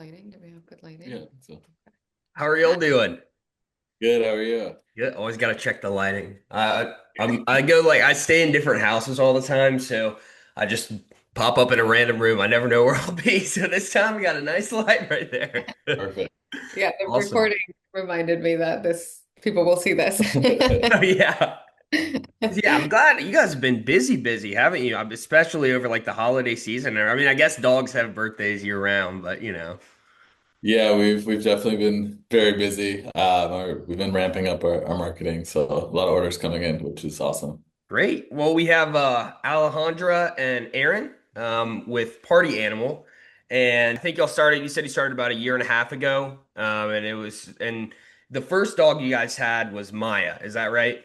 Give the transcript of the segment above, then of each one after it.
lighting? Do we have good lighting? Yeah, so How are y'all doing? good. How are you? Yeah, always got to check the lighting. I go I stay in different houses all the time, so I just pop up in a random room. I never know where I'll be. So this time we got a nice light right there. Perfect. Yeah, the Awesome. recording reminded me that this people will see this. Oh yeah. Yeah, I'm glad you guys have been busy, haven't you? Especially over like the holiday season. I mean, I guess dogs have birthdays year round, but Yeah, we've definitely been very busy. We've been ramping up our marketing, so a lot of orders coming in, which is awesome. great. Well, we have Alejandra and Aaron with Party Animal. And I think you said you started about a year and a half ago. And the first dog you guys had was Maya. Is that right?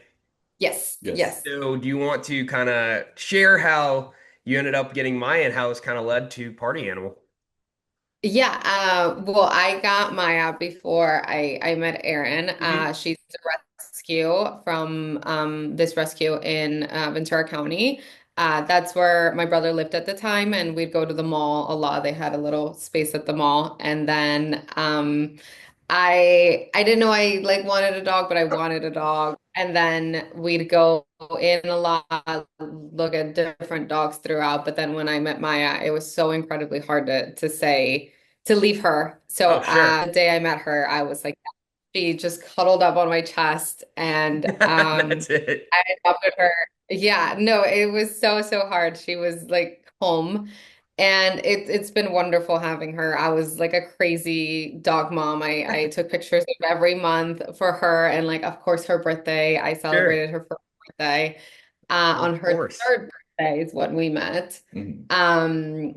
Yes, Yes. yes. So do you want to kind of share how you ended up getting Maya and how it's kind of led to Party Animal? Yeah, well, I got Maya before I met Aaron. Hmm. She's a rescue from this rescue in Ventura County. That's where my brother lived at the time, and we'd go to the mall a lot. They had a little space at the mall, and then I didn't know I like wanted a dog, but I wanted a dog. And then we'd go in a lot, look at different dogs throughout. But then when I met Maya, it was so incredibly hard to say to leave her. So Oh, sure. the day I met her, I was like, she just cuddled up on my chest, and That's it. I adopted her. Yeah, no, it was so hard. She was like home. And it's been wonderful having her. I was like a crazy dog mom. I took pictures of every month for her, and like of course her birthday. I Sure. celebrated her first birthday. Of On her course. third birthday is when we met. Mhm.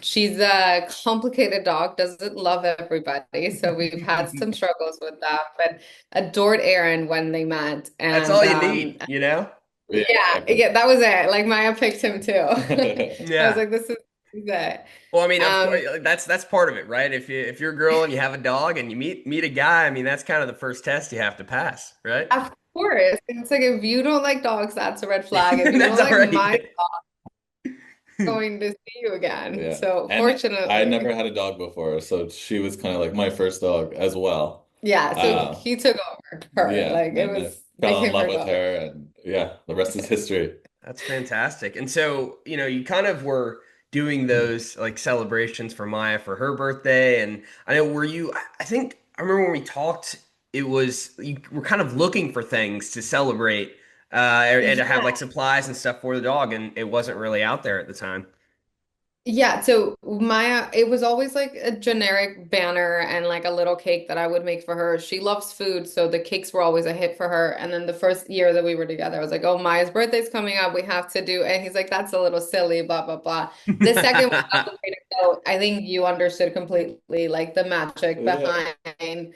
She's a complicated dog, doesn't love everybody. So we've had some struggles with that, but adored Aaron when they met. That's And all you need, you know? Yeah, yeah, that was it. Like Maya picked him too. I was Yeah. like, this is it. Well, I mean, of course, Um, that's part of it, right? If you're a girl and you have a dog and you meet a guy, I mean, that's kind of the first test you have to pass, right? of course. It's like if you don't like dogs, that's a red flag. If you That's don't like my already going to see you again. yeah. So And I fortunately, never had a dog before, so she was kind of like my first dog as well. yeah, so Uh, he took over her. yeah, Like it and I was fell in became love her with dog. her, and yeah, the rest is history. That's fantastic. And so, you kind of were doing those like celebrations for Maya for her birthday. And I know, I think I remember when we talked, it was, you were kind of looking for things to celebrate, and to have Yeah. like supplies and stuff for the dog. And it wasn't really out there at the time. Yeah, so Maya, it was always like a generic banner and like a little cake that I would make for her. She loves food, so the cakes were always a hit for her. And then the first year that we were together, I was like, "Oh, Maya's birthday's coming up. We have to do." And he's like, "That's a little silly, blah blah blah." The second one got the way to go. I think you understood completely like the magic Yeah. behind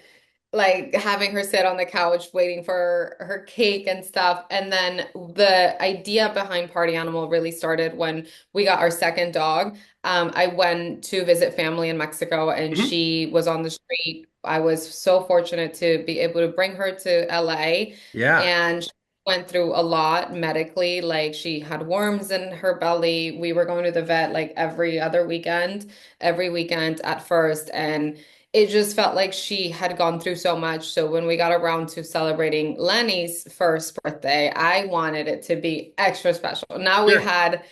like having her sit on the couch waiting for her cake and stuff. And then the idea behind Party Animal really started when we got our second dog. I went to visit family in Mexico and Mhm. she was on the street. I was so fortunate to be able to bring her to LA, Yeah. and she went through a lot medically. Like she had worms in her belly. We were going to the vet like every weekend at first. And it just felt like she had gone through so much. So when we got around to celebrating Lenny's first birthday, I wanted it to be extra special. Now we Sure. had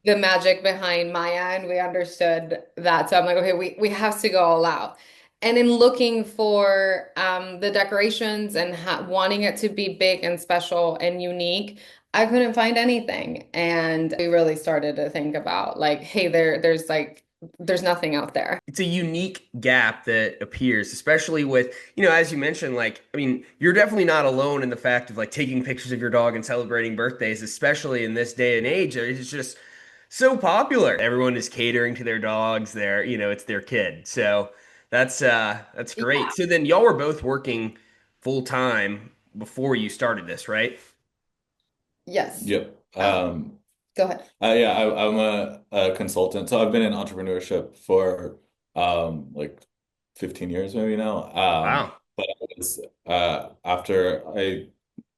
the magic behind Maya and we understood that. So I'm like, okay, we have to go all out. And in looking for the decorations and ha wanting it to be big and special and unique, I couldn't find anything. And we really started to think about like, hey, there's nothing out there. It's a unique gap that appears, especially with, as you mentioned, like, I mean, you're definitely not alone in the fact of like taking pictures of your dog and celebrating birthdays, especially in this day and age. It's just so popular. Everyone is catering to their dogs. It's their kid. So that's great. So then y'all were both working full time before you started this, right? Yes. Yep. Go ahead. Yeah, I'm a consultant. So I've been in entrepreneurship for like 15 years maybe now. Wow. But I was after I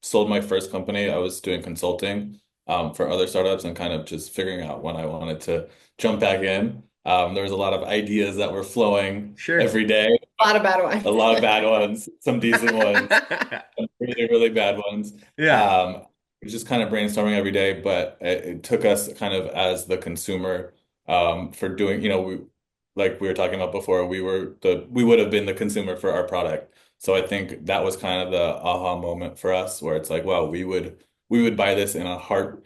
sold my first company, I was doing consulting for other startups and kind of just figuring out when I wanted to jump back in. There was a lot of ideas that were flowing Sure. every day, A lot of bad a ones. lot of bad ones, some decent ones, some really, really bad ones. Yeah. Um, just kind of brainstorming every day, but it took us kind of as the consumer for doing, like we were talking about before, we would have been the consumer for our product. So I think that was kind of the aha moment for us where it's like, wow, we would buy this in a heart,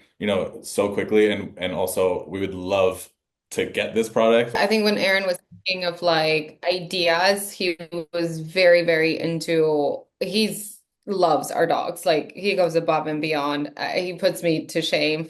so quickly, and also we would love to get this product. I think when Aaron was thinking of like ideas, he was very, very into, he's loves our dogs. Like he goes above and beyond. He puts me to shame.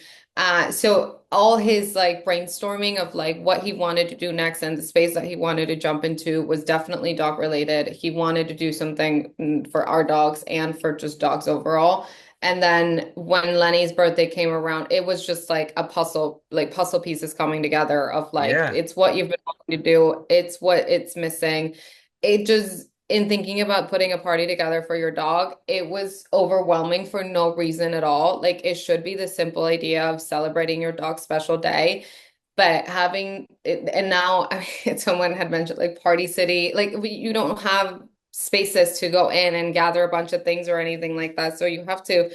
So all his like brainstorming of like what he wanted to do next and the space that he wanted to jump into was definitely dog related. He wanted to do something for our dogs and for just dogs overall. And then when Lenny's birthday came around, it was just like a puzzle, like puzzle pieces coming together of like, Yeah. it's what you've been wanting to do, it's what it's missing. It just, in thinking about putting a party together for your dog, it was overwhelming for no reason at all. Like, it should be the simple idea of celebrating your dog's special day. But having it, and now I mean, someone had mentioned like Party City, like you don't have spaces to go in and gather a bunch of things or anything like that. So you have to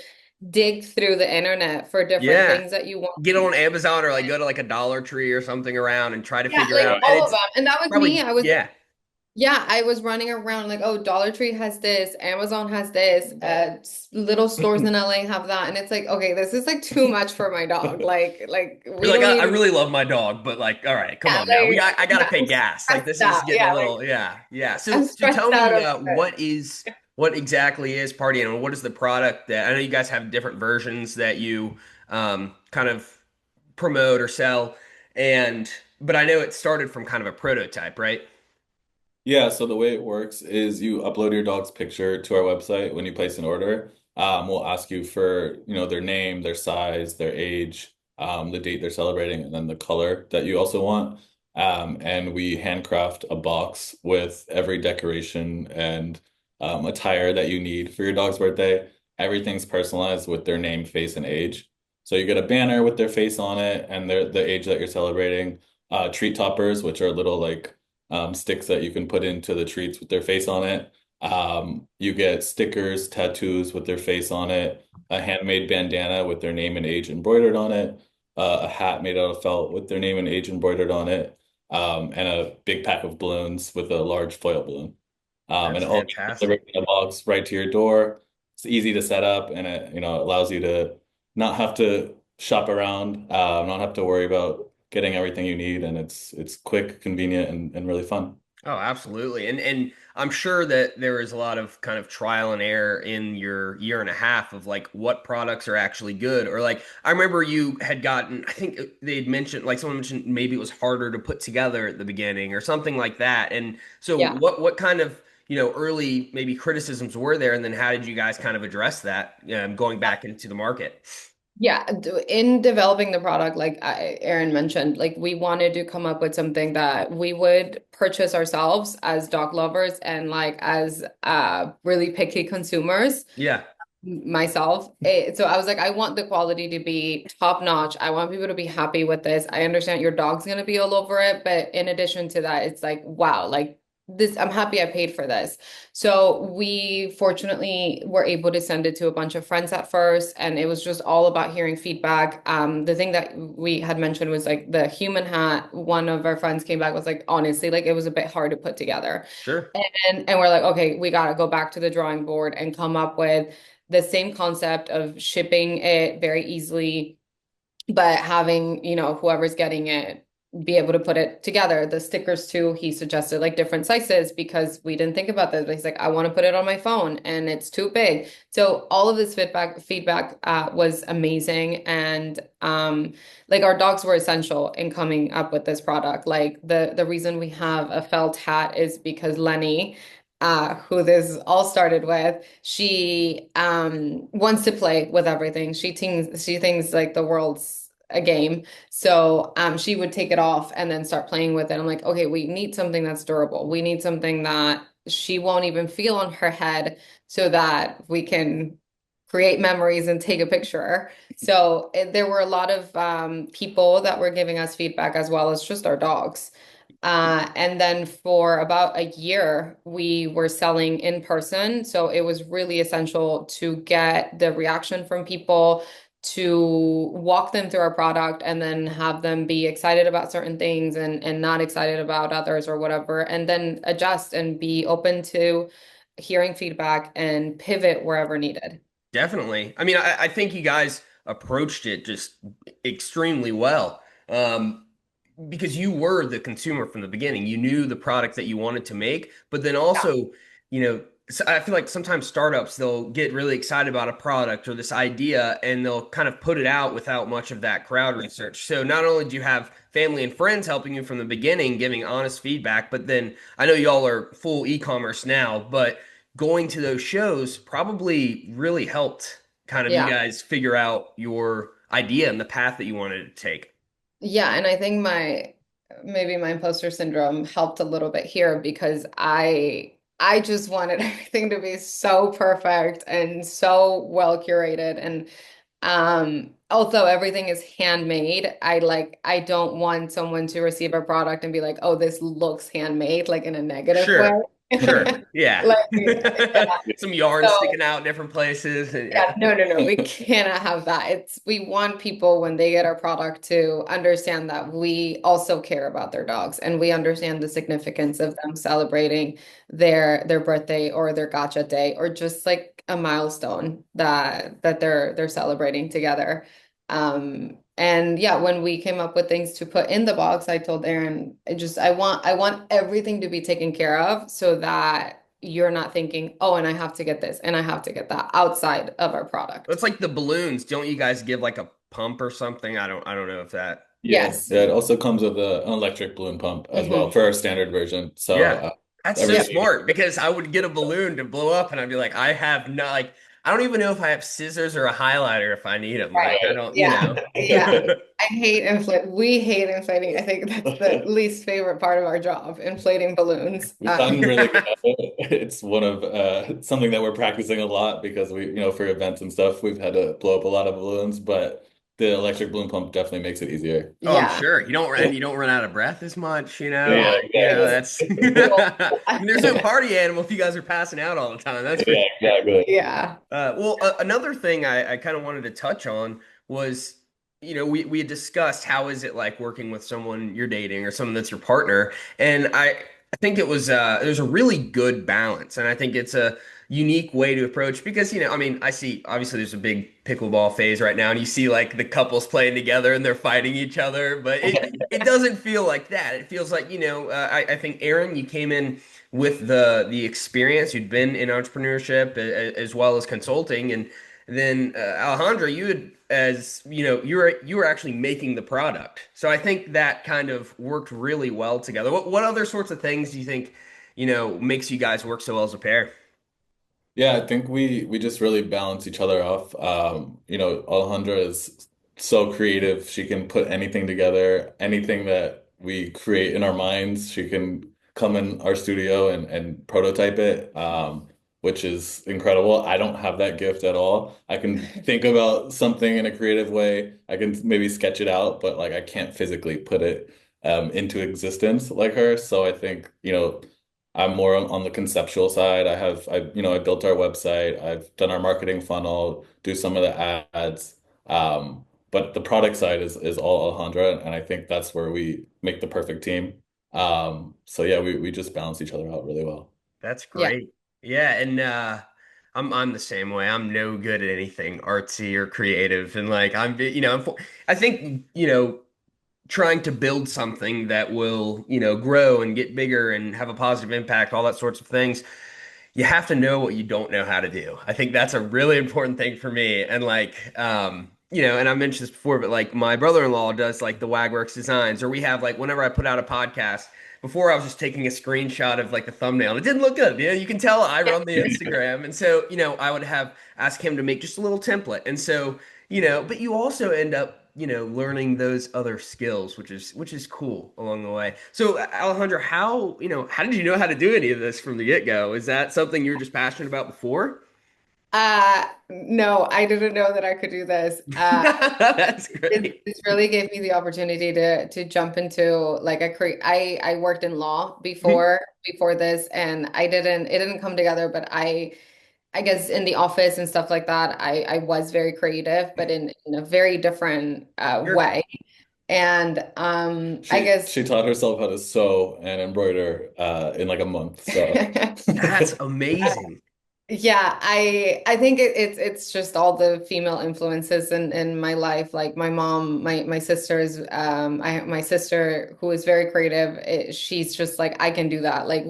dig through the internet for different Yeah. things that you want. Get on Amazon or like go to like a Dollar Tree or something around and try to Yeah, figure like out. And all of it's them. And that was me. probably, I was yeah. Yeah, I was running around like, oh, Dollar Tree has this, Amazon has this, little stores in LA have that, and it's like, okay, this is like too much for my dog. Like You're we like, don't I need to be, really love my dog, but like, all right, come yeah, on now. I gotta yeah, pay I'm gas. Like this stressed is out. getting a Yeah, like little, yeah, yeah. I'm So stressed tell out me, of it. what exactly is Party Animal? What is the product that I know you guys have different versions that you kind of promote or sell, and but I know it started from kind of a prototype, right? Yeah, so the way it works is you upload your dog's picture to our website when you place an order. We'll ask you for, their name, their size, their age, the date they're celebrating, and then the color that you also want. And we handcraft a box with every decoration and attire that you need for your dog's birthday. Everything's personalized with their name, face, and age. So you get a banner with their face on it and the age that you're celebrating. Treat toppers, which are little like sticks that you can put into the treats with their face on it. You get stickers, tattoos with their face on it, a handmade bandana with their name and age embroidered on it, a hat made out of felt with their name and age embroidered on it, and a big pack of balloons with a large foil balloon. And That's it all gets fantastic. delivered in a box right to your door. It's easy to set up, and it allows you to not have to shop around, not have to worry about getting everything you need, and it's quick, convenient, and really fun. Oh, absolutely. And I'm sure that there is a lot of kind of trial and error in your year and a half of like what products are actually good. Or like I remember you had gotten, I think they'd mentioned like someone mentioned maybe it was harder to put together at the beginning or something like that. And so Yeah. what kind of, early maybe criticisms were there, and then how did you guys kind of address that going back into the market? Yeah, in developing the product, like Aaron mentioned, like we wanted to come up with something that we would purchase ourselves as dog lovers and like as really picky consumers. Yeah, Myself. So I was like, I want the quality to be top notch. I want people to be happy with this. I understand your dog's gonna be all over it, but in addition to that, it's like, wow, like this, I'm happy I paid for this. So we fortunately were able to send it to a bunch of friends at first, and it was just all about hearing feedback. The thing that we had mentioned was like the human hat. One of our friends came back was like, honestly, like it was a bit hard to put together. sure. And we're like, okay, we got to go back to the drawing board and come up with the same concept of shipping it very easily, but having, whoever's getting it be able to put it together. The stickers too, he suggested like different sizes because we didn't think about this. But he's like, I want to put it on my phone and it's too big. So all of this feedback was amazing. And like our dogs were essential in coming up with this product. Like the reason we have a felt hat is because Lenny, who this all started with, she wants to play with everything. She thinks like the world's a game. So she would take it off and then start playing with it. I'm like, okay, we need something that's durable. We need something that she won't even feel on her head so that we can create memories and take a picture. So there were a lot of people that were giving us feedback as well as just our dogs. And then for about a year, we were selling in person. So it was really essential to get the reaction from people, to walk them through our product and then have them be excited about certain things and not excited about others or whatever, and then adjust and be open to hearing feedback and pivot wherever needed. Definitely. I mean, I think you guys approached it just extremely well. Because you were the consumer from the beginning. You knew the product that you wanted to make, but then also, I feel like sometimes startups, they'll get really excited about a product or this idea and they'll kind of put it out without much of that crowd research. So not only do you have family and friends helping you from the beginning, giving honest feedback, but then I know y'all are full e-commerce now, but going to those shows probably really helped kind of you Yeah. guys figure out your idea and the path that you wanted to take. Yeah, and I think maybe my imposter syndrome helped a little bit here because I just wanted everything to be so perfect and so well curated. And although everything is handmade, I don't want someone to receive a product and be like, "Oh, this looks handmade," like in a negative way. Sure. Sure. Yeah. Like, yeah. Some yarn So sticking out in different places. And yeah, yeah. no, no, no. We cannot have that. We want people when they get our product to understand that we also care about their dogs and we understand the significance of them celebrating their birthday or their gotcha day or just like a milestone that they're celebrating together. And yeah, when we came up with things to put in the box, I told Aaron, I want everything to be taken care of so that you're not thinking, oh, and I have to get this and I have to get that outside of our It's product. like the balloons. Don't you guys give like a pump or something? I don't know if that. Yeah, Yes. yeah. It also comes with an electric balloon pump as well Hmm. for our standard version. So Yeah. That's so everything. Yep. smart because I would get a balloon to blow up and I'd be like, I have not like I don't even know if I have scissors or a highlighter if I need them. Like I Right. don't, Yeah. Yeah. I hate inflate. We hate inflating. I think that's the least favorite part of our job, inflating balloons. We've gotten really good at it. It's one of something that we're practicing a lot because for events and stuff, we've had to blow up a lot of balloons, but the electric balloon pump definitely makes it easier. Oh, I'm Yeah. sure you don't run out of breath as much, you know. Yeah. Yeah, That's exactly. I mean, there's no party animal if you guys are passing out all the time. That's for Yeah, sure. exactly. Yeah. Another thing I kind of wanted to touch on was, we had discussed how is it like working with someone you're dating or someone that's your partner, and I think there's a really good balance, and I think it's a unique way to approach because I mean I see obviously there's a big pickleball phase right now, and you see like the couples playing together and they're fighting each other, but it doesn't feel like that. It feels like I think Aaron, you came in with the experience. You'd been in entrepreneurship as well as consulting, and then Alejandra, you had as you were actually making the product. So I think that kind of worked really well together. What other sorts of things do you think makes you guys work so well as a pair? Yeah, I think we just really balance each other off. Alejandra is so creative. She can put anything together, anything that we create in our minds. She can come in our studio and prototype it, which is incredible. I don't have that gift at all. I can think about something in a creative way. I can maybe sketch it out, but like I can't physically put it into existence like her. So I think, I'm more on the conceptual side. I built our website. I've done our marketing funnel, do some of the ads. But the product side is all Alejandra, and I think that's where we make the perfect team. So yeah, we just balance each other out really well. That's Yeah. great. Yeah, and I'm the same way. I'm no good at anything artsy or creative, and like I think trying to build something that will grow and get bigger and have a positive impact, all that sorts of things. You have to know what you don't know how to do. I think that's a really important thing for me. And like, and I mentioned this before, but like my brother-in-law does like the Wagworks designs, or we have like whenever I put out a podcast, before I was just taking a screenshot of like the thumbnail. And it didn't look good. You can tell I Yeah. run the Instagram. And so, I would have ask him to make just a little template. And so, but you also end up learning those other skills, which is cool along the way. So Alejandra, how did you know how to do any of this from the get-go? Is that something you were just passionate about before? No, I didn't know that I could do this. That's great. This really gave me the opportunity to jump into like I worked in law Mhm. before this, and it didn't come together, but I guess in the office and stuff like that, I was very creative, but in a very different Sure. way. And I guess She taught herself how to sew and embroider in like a month. So That's amazing. yeah, I think it's just all the female influences in my life. Like my mom, my sisters, my sister who is very creative. She's just like I can do that. Like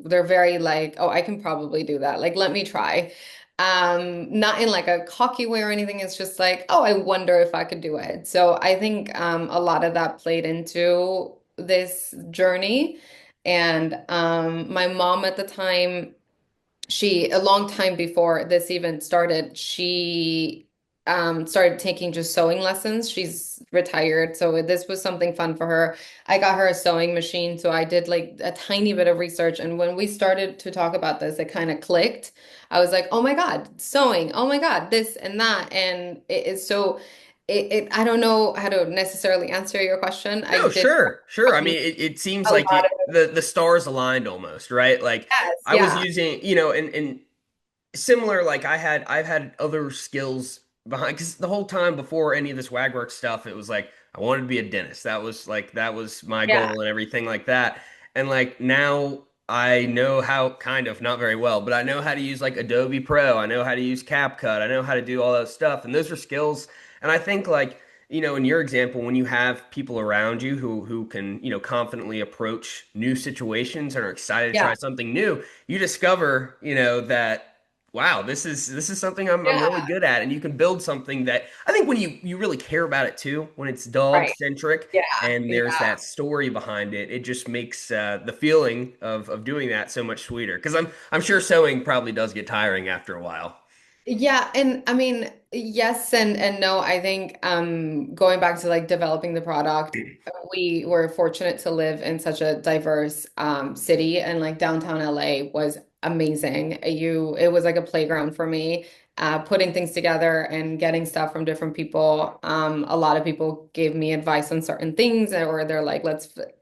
they're very like, oh, I can probably do that. Like let me try. Not in like a cocky way or anything. It's just like, oh, I wonder if I could do it. So I think a lot of that played into this journey. And my mom at the time, a long time before this even started, she started taking just sewing lessons. She's retired, so this was something fun for her. I got her a sewing machine, so I did like a tiny bit of research. And when we started to talk about this, it kind of clicked. I was like, oh my God, sewing, oh my God, this and that. And it is so I don't know how to necessarily answer your question. I No, did sure, sure. I mean, it seems a like lot of the stars aligned almost, right? Like yes, I was yeah, using, and similar, like I've had other skills behind because the whole time before any of this wag work stuff, it was like I wanted to be a dentist. That was my yeah, goal and everything like that. And like now I know how kind of not very well, but I know how to use like Adobe Pro. I know how to use CapCut. I know how to do all that stuff. And those are skills. And I think like, in your example, when you have people around you who can, confidently approach new situations and are excited to try yeah, something new, you discover, that wow, this is something I'm really yeah, good at, and you can build something that I think when you really care about it too, when it's dog right, centric yeah, and yeah. there's that story behind it, it just makes the feeling of doing that so much sweeter. Because I'm sure sewing probably does get tiring after a while. Yeah, and I mean, yes and no. I think going back to like developing the product, we were fortunate to live in such a diverse city, and like downtown LA was amazing. It was like a playground for me, putting things together and getting stuff from different people. A lot of people gave me advice on certain things, or they're like,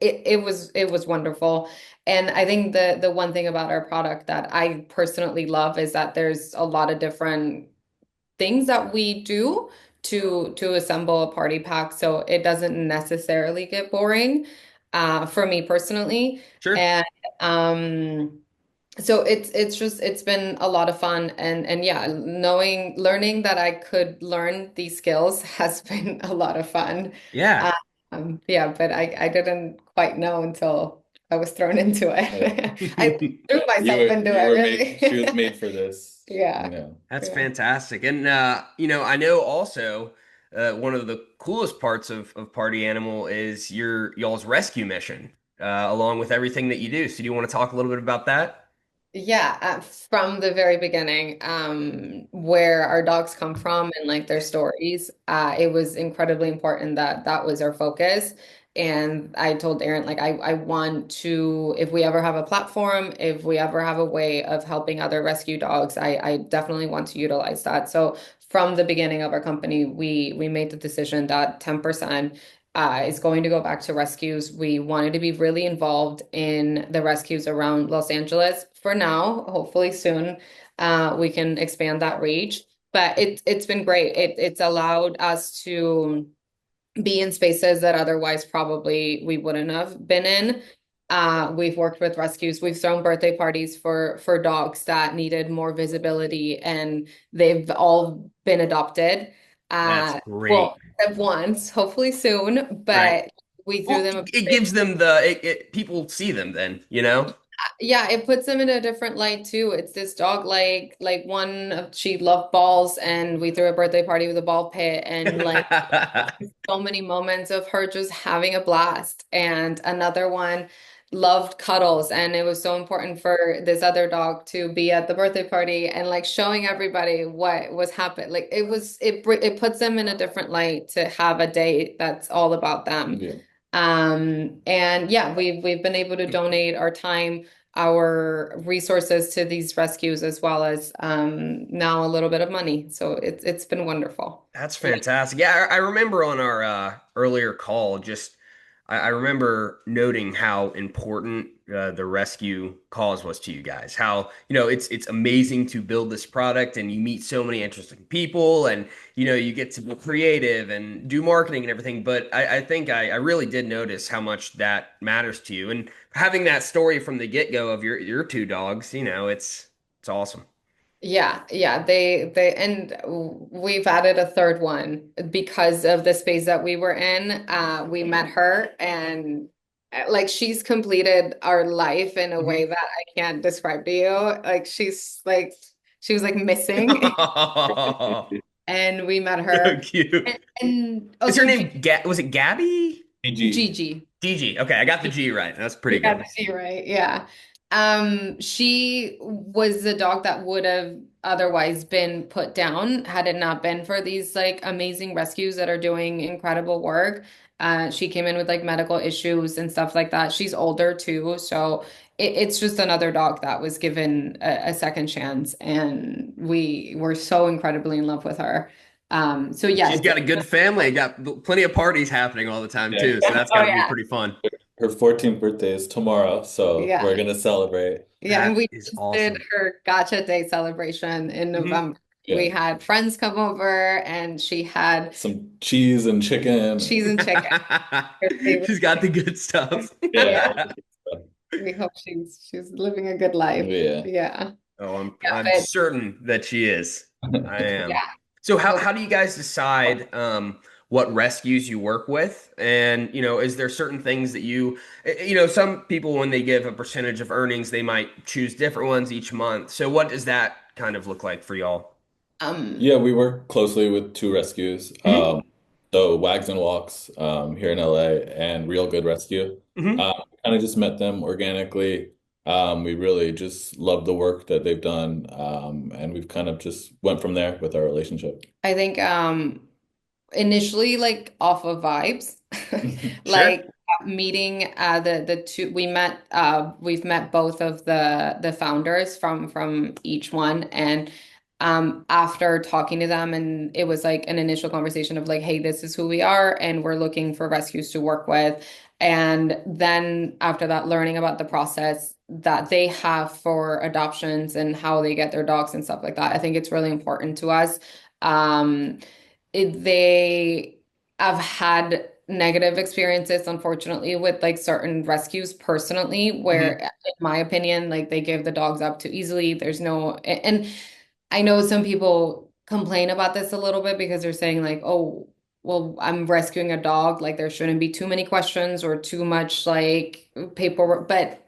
it was wonderful. And I think the one thing about our product that I personally love is that there's a lot of different things that we do to assemble a party pack, so it doesn't necessarily get boring for me personally. Sure. And so it's been a lot of fun, and yeah, learning that I could learn these skills has been a lot of fun. Yeah. Yeah, but I didn't quite know until I was thrown into it. I threw myself into you it, were made, she was really. made for this, Yeah. That's Yeah. fantastic. And I know also one of the coolest parts of Party Animal is y'all's rescue mission, along with everything that you do. So do you want to talk a little bit about that? Yeah, from the very beginning, where our dogs come from and like their stories, it was incredibly important that that was our focus. And I told Aaron, like, I want to, if we ever have a platform, if we ever have a way of helping other rescue dogs, I definitely want to utilize that. So from the beginning of our company, we made the decision that 10% is going to go back to rescues. We wanted to be really involved in the rescues around Los Angeles for now. Hopefully soon, we can expand that reach. But it's been great. It's allowed us to be in spaces that otherwise probably we wouldn't have been in. We've worked with rescues. We've thrown birthday parties for dogs that needed more visibility, and they've all been adopted. That's Well, great. except once, hopefully soon, Right. but we threw Well, them a it big gives them people see them then, you know? yeah, it puts them in a different light too. It's this dog like one she loved balls, and we threw a birthday party with a ball pit, and like so many moments of her just having a blast. And another one loved cuddles, and it was so important for this other dog to be at the birthday party and like showing everybody what was happening. Like it puts them in a different light to have a day that's all about them. yeah. And yeah, we've been able to donate our time. our resources to these rescues as well as now a little bit of money. So it's been wonderful. That's fantastic. Yeah, I remember on our earlier call, just I remember noting how important the rescue cause was to you guys. How, it's amazing to build this product and you meet so many interesting people and you get to be creative and do marketing and everything. But I think I really did notice how much that matters to you. And having that story from the get-go of your two dogs, it's awesome. Yeah, yeah, they and we've added a third one because of the space that we were in. We met her and like she's completed our life in a way Mhm. that I can't describe to you. Like she was like missing and we met So her cute. and Is her also name was it Gabby? PG. Gigi. DG. Okay, I got the G right. That's pretty Yeah, good. she right. Yeah. She was the dog that would have otherwise been put down had it not been for these like amazing rescues that are doing incredible work. She came in with like medical issues and stuff like that. She's older too, so it's just another dog that was given a second chance, and we were so incredibly in love with her. So yeah, She's got a good family. Got plenty of parties happening all the time Yeah. too, so that's got oh to be yeah, pretty fun. Her 14th birthday is tomorrow, so we're yeah. gonna celebrate. Yeah, and That we is just did awesome. her Gotcha Day celebration in Hmm. November. Yeah. We had friends come over and she had Some cheese and chicken. cheese and chicken, her favorite She's got thing. the good stuff. Yeah, Yeah. we hope she's living a good life. Yeah. Yeah. Oh, I'm Yeah, certain that she is. I am. yeah. So Well, how do you guys decide what rescues you work with? And is there certain things that some people when they give a percentage of earnings, they might choose different ones each month. So what does that kind of look like for y'all? um, Yeah, we work closely with two rescues. mhm. So Wags and Walks here in LA and Real Good Rescue. Hmm. Kind of just met them organically. We really just love the work that they've done. And we've kind of just went from there with our relationship. I think initially like off of vibes Sure. like meeting the two we've met both of the founders from each one and after talking to them and it was like an initial conversation of like hey this is who we are and we're looking for rescues to work with and then after that learning about the process that they have for adoptions and how they get their dogs and stuff like that I think it's really important to us um they have had negative experiences, unfortunately, with like certain rescues personally, where, Hmm. in my opinion, like they give the dogs up too easily. There's no, and I know some people complain about this a little bit because they're saying, like, oh, well, I'm rescuing a dog. Like, there shouldn't be too many questions or too much like paperwork. But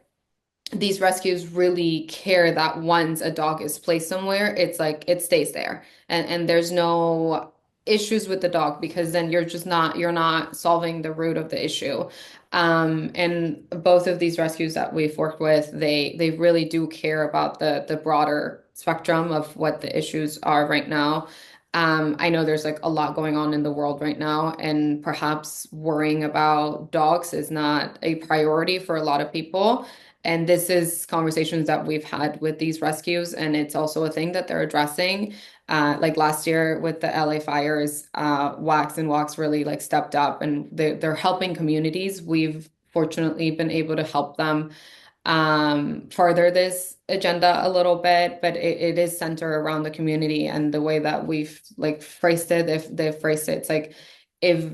these rescues really care that once a dog is placed somewhere, it's like it stays there. And there's no issues with the dog because then you're not solving the root of the issue. And both of these rescues that we've worked with, they really do care about the broader spectrum of what the issues are right now. I know there's like a lot going on in the world right now, and perhaps worrying about dogs is not a priority for a lot of people. And this is conversations that we've had with these rescues, and it's also a thing that they're addressing. Like last year with the LA fires, Wax and Walks really like stepped up, and they're helping communities. We've fortunately been able to help them further this agenda a little bit, but it is centered around the community and the way that we've like phrased it. If they've phrased it, it's like if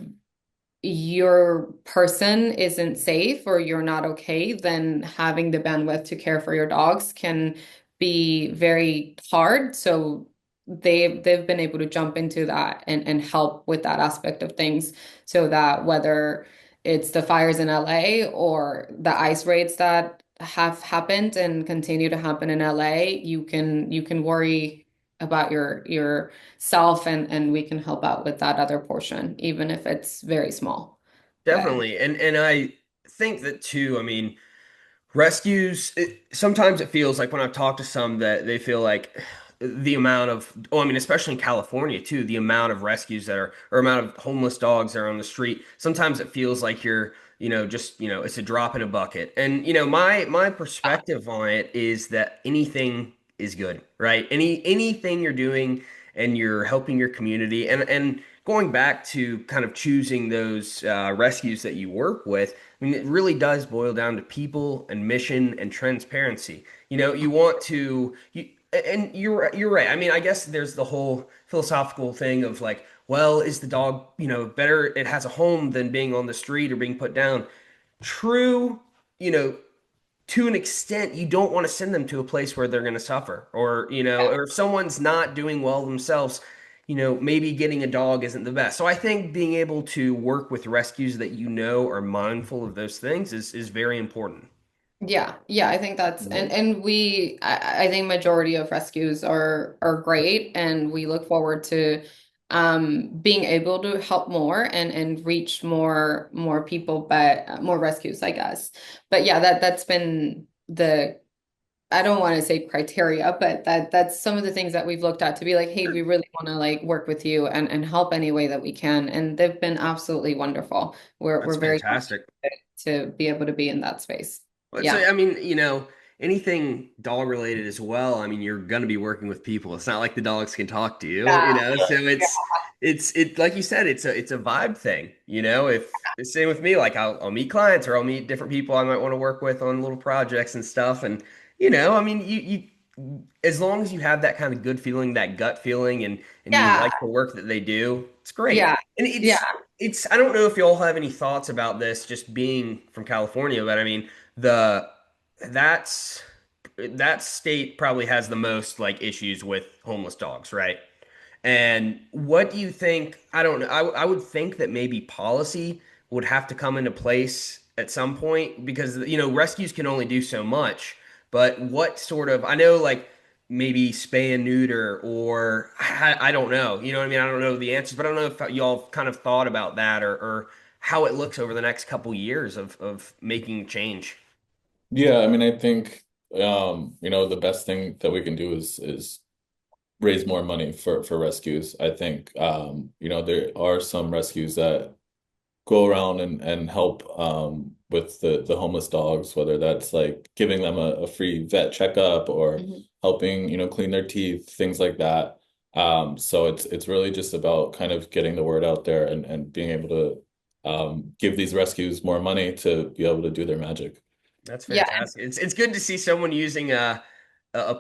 your person isn't safe or you're not okay, then having the bandwidth to care for your dogs can be very hard. So they've been able to jump into that and help with that aspect of things so that whether it's the fires in LA or the ice raids that have happened and continue to happen in LA, you can worry about your self and we can help out with that other portion, even if it's very small. But Definitely. And I think that too, I mean, rescues, sometimes it feels like when I've talked to some that they feel like the amount of, oh, I mean, especially in California too, the amount of rescues that are, or amount of homeless dogs that are on the street, sometimes it feels like you're just, it's a drop in a bucket. And, my perspective on it is that anything is good, right? Anything you're doing and you're helping your community and going back to kind of choosing those rescues that you work with, I mean, it really does boil down to people and mission and transparency. You want to, and you're right. I mean, I guess there's the whole philosophical thing of like, well, is the dog, better it has a home than being on the street or being put down? True, you know, to an extent, you don't want to send them to a place where they're going to suffer, or or if someone's not doing well themselves, maybe getting a dog isn't the best. So I think being able to work with rescues that are mindful of those things is very important. Yeah, yeah, I think that's Yeah. and I think majority of rescues are great, and we look forward to being able to help more and reach more people, but more rescues, I guess. But yeah, that's been the, I don't want to say criteria, but that's some of the things that we've looked at to be like, hey, we really want to like work with you and help any way that we can, and they've been absolutely wonderful. That's We're very fantastic. happy to be able to be in that space. So, Yeah. I mean, anything dog related as well. I mean, you're going to be working with people. It's not like the dogs can talk to you, Yeah. So it's like you said, it's a vibe thing. If the same with me, like I'll meet clients or I'll meet different people I might want to work with on little projects and stuff. And, I mean, as long as you have that kind of good feeling, that gut feeling, and you Yeah. like the work that they do, it's great. Yeah. And Yeah. it's I don't know if you all have any thoughts about this, just being from California, but I mean the that's that state probably has the most like issues with homeless dogs, right? And what do you think? I don't know. I would think that maybe policy would have to come into place at some point because rescues can only do so much. But what sort of, I know, like maybe spay and neuter, or I don't know. You know what I mean? I don't know the answers, but I don't know if y'all kind of thought about that, or how it looks over the next couple years of making change. Yeah, I mean, I think the best thing that we can do is raise more money for rescues. I think there are some rescues that go around and help with the homeless dogs, whether that's like giving them a free vet checkup or Mhm. helping, clean their teeth, things like that. So it's really just about kind of getting the word out there and being able to give these rescues more money to be able to do their magic. That's Yeah. fantastic. It's good to see someone using a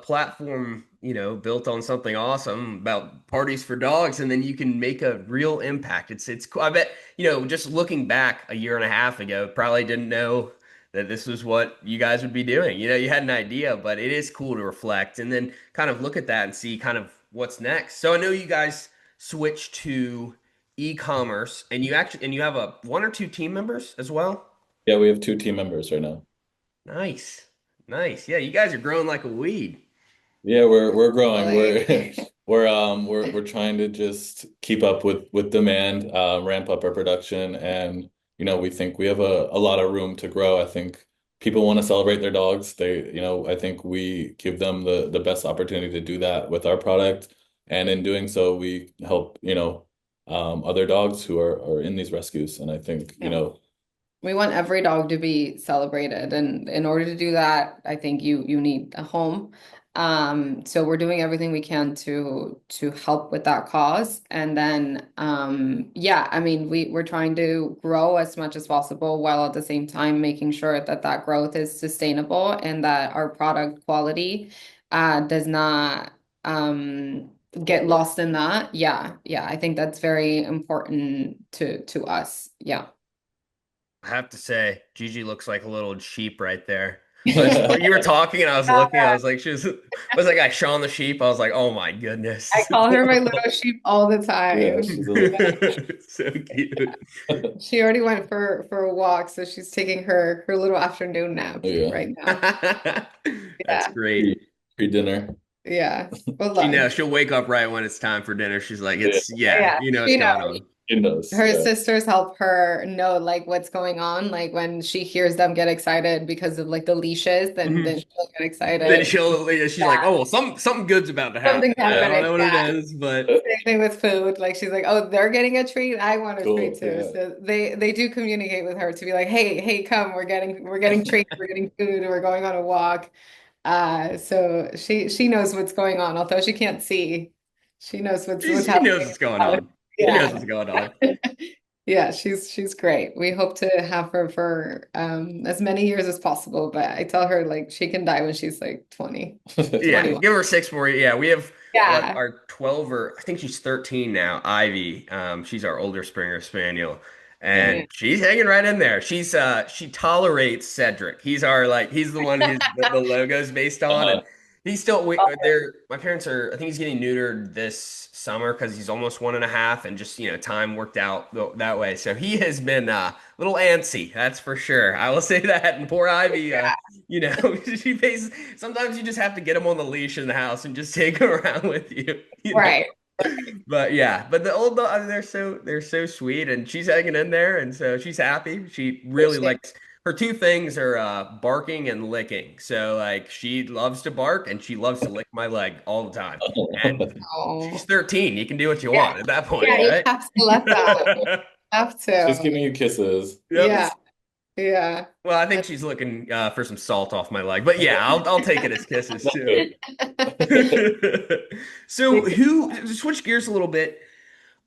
platform, built on something awesome about parties for dogs, and then you can make a real impact. It's cool. I bet, just looking back a year and a half ago, probably didn't know that this was what you guys would be doing. You had an idea, but it is cool to reflect and then kind of look at that and see kind of what's next. So I know you guys switched to e-commerce, and you have a one or two team members as well. Yeah, we have two team members right now. Nice. Nice. Yeah, you guys are growing like a weed. Yeah, we're growing. We're Like, we're trying to just keep up with demand, ramp up our production, and we think we have a lot of room to grow. I think people want to celebrate their dogs. I think we give them the best opportunity to do that with our product, and in doing so, we help other dogs who are in these rescues. And I think yeah. We want every dog to be celebrated, and in order to do that, I think you need a home. So we're doing everything we can to help with that cause. And then yeah, I mean we're trying to grow as much as possible while at the same time making sure that that growth is sustainable and that our product quality does not get lost in that. Yeah, yeah, I think that's very important to us. Yeah. I have to say, Gigi looks like a little sheep right there. You were talking and I was looking, I Yeah. was like, was like Shaun the sheep. I was like, oh my I goodness. call her my little sheep all the Yeah, time. she's a little. So cute. She already went for a walk, so she's taking her little afternoon nap Yeah, right now. That's Yeah, great. pre-dinner. yeah. Well, She lunch. knows she'll wake up right when it's time for dinner. She's like, Yeah. yeah, Yeah, what's she going knows. on. It knows. her Yeah. sisters help her know like what's going on. Like when she hears them get excited because of like the leashes, then Mhm. she'll get Then excited. she's like, Yeah, oh well, something good's about to happen. something's I don't happening. know what it Yeah. is, but Same thing with food. Like she's like, oh, they're getting a treat. I want a treat Cool. too. Yeah. So they do communicate with her to be like, hey, come, we're getting treats, we're getting food, we're going on a walk. So she knows what's going on, although she can't see. She knows what's she knows happening. what's going on. She knows Yeah. what's going on. Yeah, she's great. We hope to have her for as many years as possible, but I tell her like she can die when she's like 20, Yeah, 21. give her 6 more. Yeah, we have what Yeah. our 12 or I think she's 13 now. Ivy, she's our older Springer Spaniel, and Yeah. she's hanging right in there. She tolerates Cedric. He's the one who's the logo's based on, and Uh-huh. he's still there. My parents are. I think he's getting neutered this summer because he's almost 1.5, and just time worked out that way. So he has been a little antsy, that's for sure. I will say that. And poor Ivy, she pays. Sometimes you just have to get him on the leash in the house and just take him around with you, you know. Right. But yeah, but the old dog, I mean, they're so sweet, and she's hanging in there, and so she's happy. She really likes her two things are barking and licking. So like she loves to bark and she loves to lick my leg all the time. And she's Oh, 13. You can do what you yeah. want at that point, Yeah, you right? have to let them. Have She's to. giving you kisses. Yep. Yeah. Yeah. Well, I think she's looking for some salt off my leg, but yeah, I'll take it as kisses too. So, who to switch gears a little bit?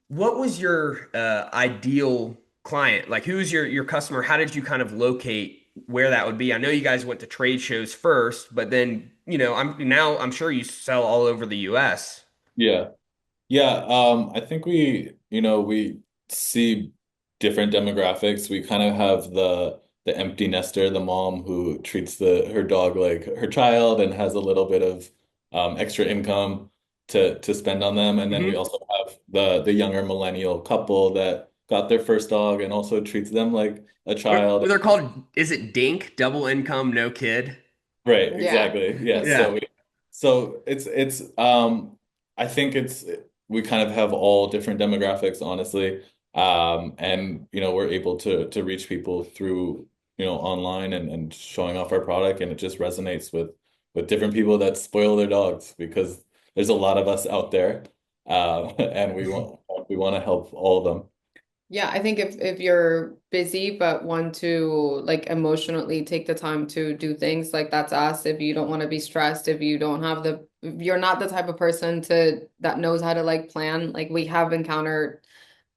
What was your ideal client? Like, who's your customer? How did you kind of locate where that would be? I know you guys went to trade shows first, but then I'm sure you sell all over the U.S. Yeah. Yeah, I think we see different demographics. We kind of have the empty nester, the mom who treats the her dog like her child and has a little bit of extra income to spend on them. And then we Hmm. also have the younger millennial couple that got their first dog and also treats them like a child. They're called, is it DINK, double income, no kid? Right, Yeah. exactly. Yeah. Yeah. So it's I think it's we kind of have all different demographics, honestly. And we're able to reach people through, online and showing off our product, and it just resonates with different people that spoil their dogs because there's a lot of us out there. And we want to help all of them. Yeah, I think if you're busy but want to like emotionally take the time to do things, like that's us. If you don't want to be stressed, if you don't have if you're not the type of person to that knows how to like plan, like we have encountered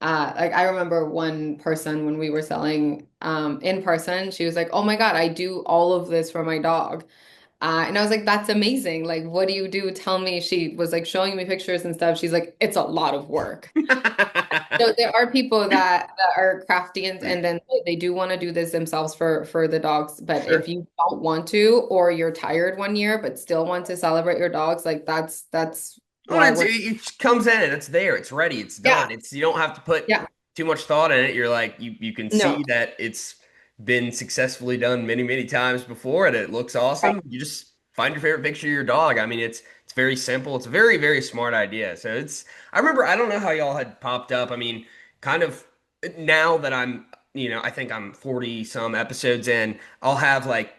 like I remember one person when we were selling in person, she was like, "Oh my God, I do all of this for my dog." And I was like, that's amazing. Like, what do you do? Tell me. She was like showing me pictures and stuff. She's like, it's a lot of work. So there are people that are crafty and then they do want to do this themselves for the dogs. But if Sure. you don't want to, or you're tired one year but still want to celebrate your dogs, like that's Well, why it's, we're it comes in and it's there. It's ready. It's yeah, done. You don't have to put yeah. too much thought in it. You're like you can No. see that it's been successfully done many, many times before and it looks Right. awesome. You just find your favorite picture of your dog. I mean, it's very simple. It's a very, very smart idea. So I remember I don't know how y'all had popped up. I mean, kind of now that I think I'm 40 some episodes in, I'll have like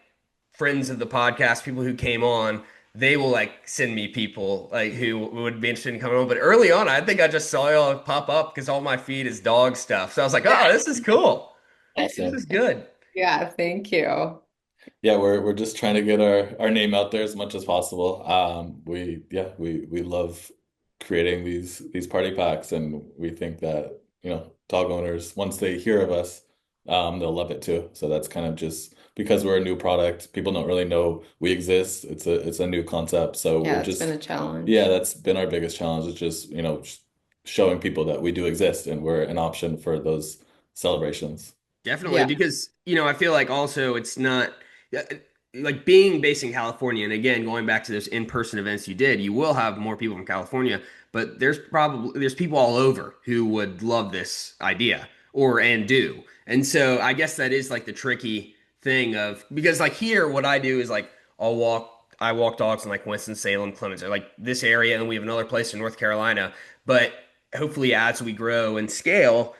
friends of the podcast, people who came on, they will like send me people like who would be interested in coming on. But early on, I think I just saw y'all pop up because all my feed is dog stuff. So I was like, Yeah. oh, this is cool. This is Awesome. good. Yeah, thank you. Yeah, we're just trying to get our name out there as much as possible. We love creating these party packs, and we think that, dog owners, once they hear of us, they'll love it too. So that's kind of just because we're a new product, people don't really know we exist. It's a new concept. So Yeah, we're that's been just a yeah, challenge. that's been our biggest challenge, is just, showing people that we do exist and we're an option for those celebrations. Definitely, Yeah. because I feel like also it's not uh, like being based in California, and again, going back to those in-person events you did, you will have more people from California, but there's people all over who would love this idea and do. And so I guess that is like the tricky thing of because like here, what I do is like I walk dogs in like Winston-Salem, Clemens, or like this area, and we have another place in North Carolina, but hopefully as we grow and scale,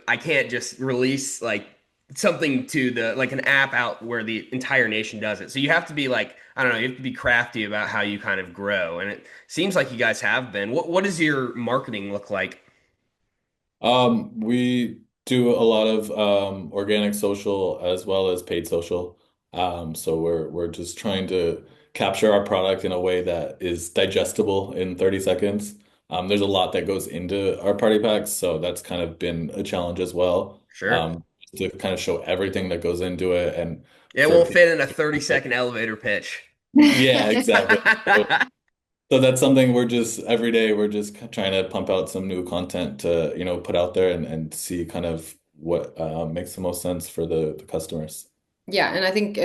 I can't just release like something to the like an app out where the entire nation does it. So you have to be like, I don't know, you have to be crafty about how you kind of grow. And it seems like you guys have been. What does your marketing look like? We do a lot of organic social as well as paid social. So we're just trying to capture our product in a way that is digestible in 30 seconds. There's a lot that goes into our party packs, so that's kind of been a challenge as well. Sure. To kind of show everything that goes into it and It for won't people. fit in a 30-second elevator pitch. Yeah, exactly. So that's something we're just every day we're just trying to pump out some new content to, put out there and see kind of what makes the most sense for the customers. Yeah, and I think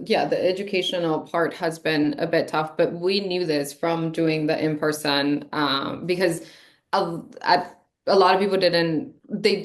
yeah, the educational part has been a bit tough, but we knew this from doing the in-person because a lot of people they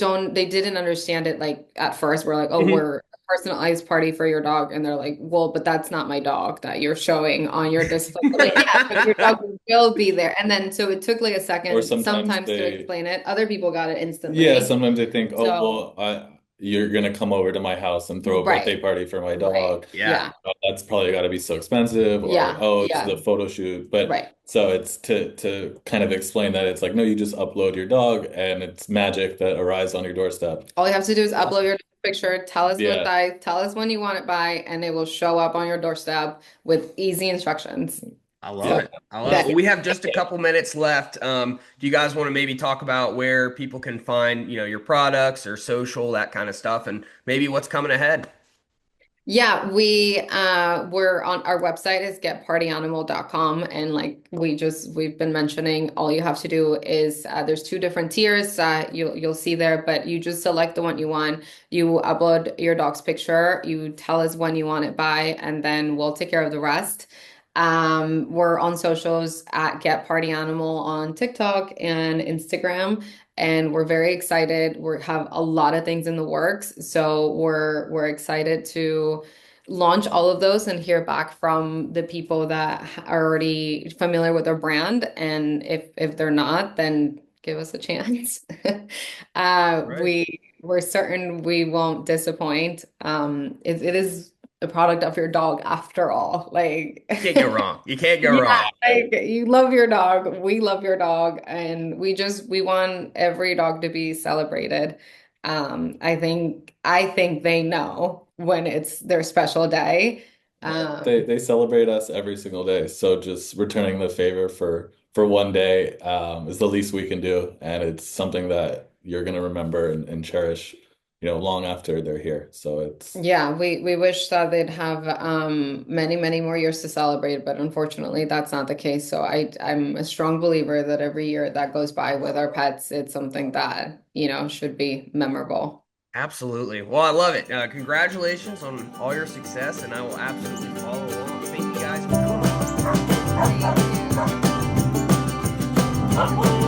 didn't understand it like at first. We're like, oh, Mhm. we're a personalized party for your dog, and they're like, well, but that's not my dog that you're showing on your display. Like, yeah, but your dog will be there. And then so it took like a Or second sometimes sometimes to they, explain it. Other people got it yeah, instantly. sometimes they think, oh, So, well, you're gonna come over to my house and throw a birthday right, party for my right. dog. Yeah. Yeah, That's probably got to be so expensive, or yeah, oh, it's the yeah. photo shoot. But Right. so it's to kind of explain that it's like, no, you just upload your dog and it's magic that arrives on your doorstep. All you have to do is upload your picture, Yeah. tell us when you want it by, and it will show up on your doorstep with easy instructions. I love Yeah. it. I love it. Yeah. Well, we have just a couple minutes left. Do you guys want to maybe talk about where people can find, your products or social, that kind of stuff, and maybe what's coming ahead? Yeah, we're on our website is getpartyanimal.com, and like we've been mentioning, all you have to do is there's two different tiers you'll see there, but you just select the one you want. You upload your dog's picture, you tell us when you want it by, and then we'll take care of the rest. We're on socials at Get Party Animal on TikTok and Instagram, and we're very excited. We have a lot of things in the works, so we're excited to launch all of those and hear back from the people that are already familiar with our brand. And if they're not, then give us a chance. Right. We're certain we won't disappoint. It is a product of your dog after all. Like Can't go wrong. You can't go yeah, wrong. like you love your dog, we love your dog, and we want every dog to be celebrated. I think they know when it's their special day. Yeah, they celebrate us every single day. So just returning the favor for one day is the least we can do, and it's something that you're gonna remember and cherish, long after they're here. So it's Yeah, we wish that they'd have many, many more years to celebrate, but unfortunately that's not the case. So I'm a strong believer that every year that goes by with our pets, it's something that, should be memorable. Absolutely. Well, I love it. Congratulations on all your success, and I will absolutely follow along. Thank you guys for coming. Thank you.